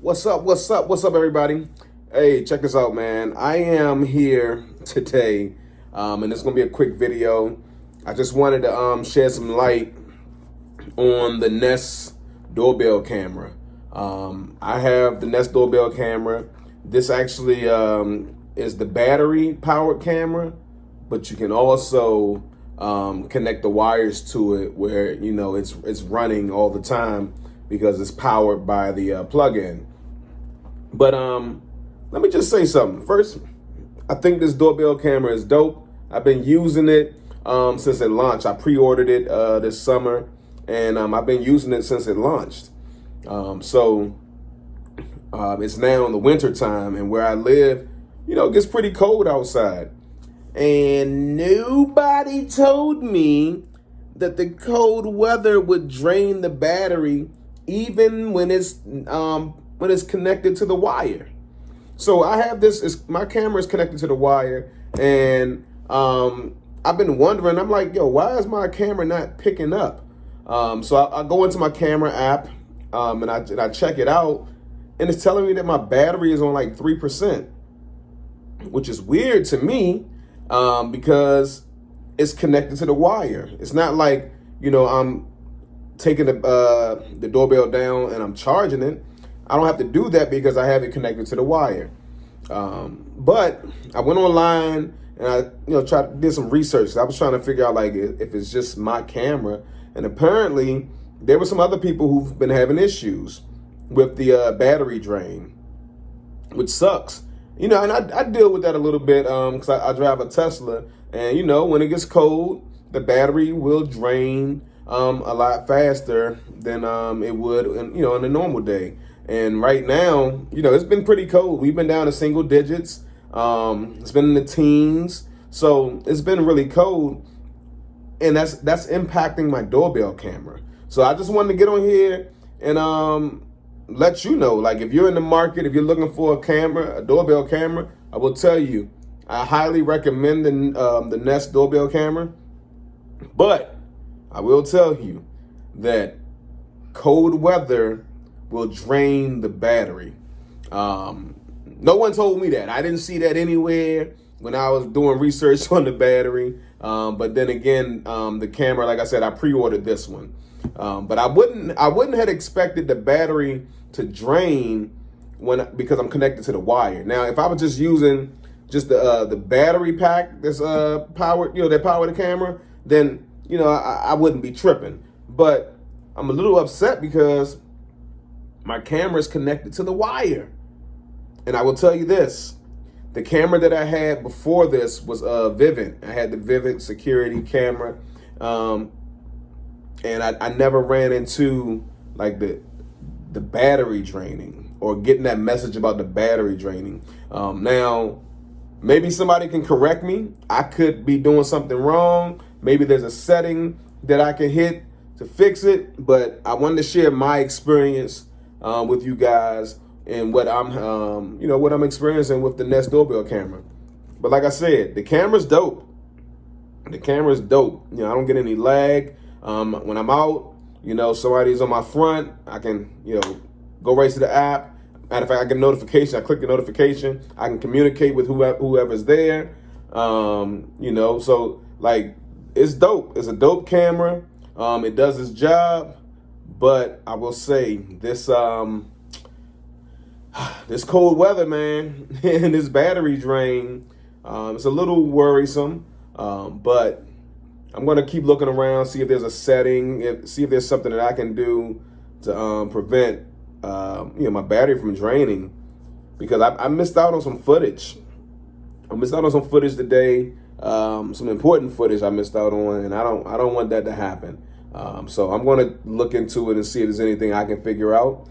What's up? What's up? What's up, everybody? Hey, check this out, man. I am here today, and it's gonna be a quick video. I just wanted to shed some light on the Nest Doorbell Camera. I have the Nest Doorbell Camera. This actually is the battery-powered camera, but you can also connect the wires to it where it's running all the time because it's powered by the plug-in. But let me just say something. First, I think this doorbell camera is dope. I've been using it since it launched. I pre-ordered it this summer, and I've been using it since it launched. So it's now in the winter time, and where I live, it gets pretty cold outside. And nobody told me that the cold weather would drain the battery even when it's connected to the wire. So I have my camera is connected to the wire, and I've been wondering, I'm like, why is my camera not picking up? So I go into my camera app, and I check it out, and it's telling me that my battery is on like 3%, which is weird to me, because it's connected to the wire. It's not like, I'm taking the doorbell down and I'm charging it. I don't have to do that because I have it connected to the wire. But I went online and I did some research. I was trying to figure out like if it's just my camera, and apparently there were some other people who've been having issues with the battery drain, which sucks. And I deal with that a little bit because I drive a Tesla, and when it gets cold, the battery will drain a lot faster than it would in a normal day. And right now, it's been pretty cold. We've been down to single digits. It's been in the teens, so it's been really cold, and that's impacting my doorbell camera. So I just wanted to get on here and let you know, like, if you're in the market, if you're looking for a doorbell camera, I will tell you, I highly recommend the Nest Doorbell Camera. But I will tell you that cold weather will drain the battery. No one told me that. I didn't see that anywhere when I was doing research on the battery. But then again, the camera, like I said, I pre-ordered this one. But I wouldn't have expected the battery to drain because I'm connected to the wire. Now, if I was just using the battery pack that's powered, that power the camera, then I wouldn't be tripping. But I'm a little upset because my camera is connected to the wire. And I will tell you this, the camera that I had before this was Vivint. I had the Vivint security camera. And I never ran into like the battery draining or getting that message about the battery draining. Now, maybe somebody can correct me. I could be doing something wrong. Maybe there's a setting that I can hit to fix it, but I wanted to share my experience with you guys and what I'm experiencing with the Nest Doorbell camera. But like I said, the camera's dope. The camera's dope. I don't get any lag. When I'm out, somebody's on my front, I can, go right to the app. Matter of fact, I get a notification. I click the notification. I can communicate with whoever's there. So like, it's dope. It's a dope camera. It does its job. But I will say this cold weather, man, and this battery drain, it's a little worrisome. But I'm going to keep looking around, see if there's a setting, see if there's something that I can do to prevent my battery from draining, because I missed out on some footage. I missed out on some footage today, some important footage I missed out on, and I don't want that to happen. So I'm going to look into it and see if there's anything I can figure out.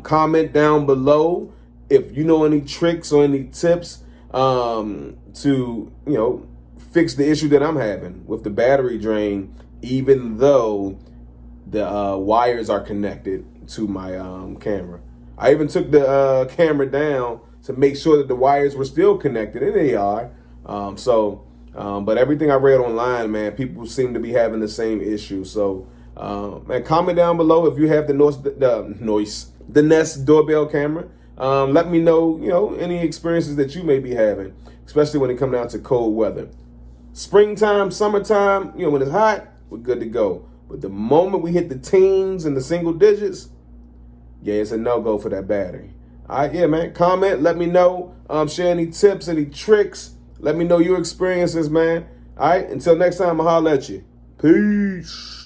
Comment down below if you know any tricks or any tips to fix the issue that I'm having with the battery drain, even though the wires are connected to my camera. I even took the camera down to make sure that the wires were still connected, and they are. But everything I read online, man, people seem to be having the same issue. So, man, comment down below if you have the the Nest Doorbell Camera. Let me know, any experiences that you may be having, especially when it comes down to cold weather. Springtime, summertime, when it's hot, we're good to go. But the moment we hit the teens and the single digits, yeah, it's a no-go for that battery. All right, yeah, man. Comment, let me know. Share any tips, any tricks. Let me know your experiences, man. All right, until next time, I'll holler at you. Peace.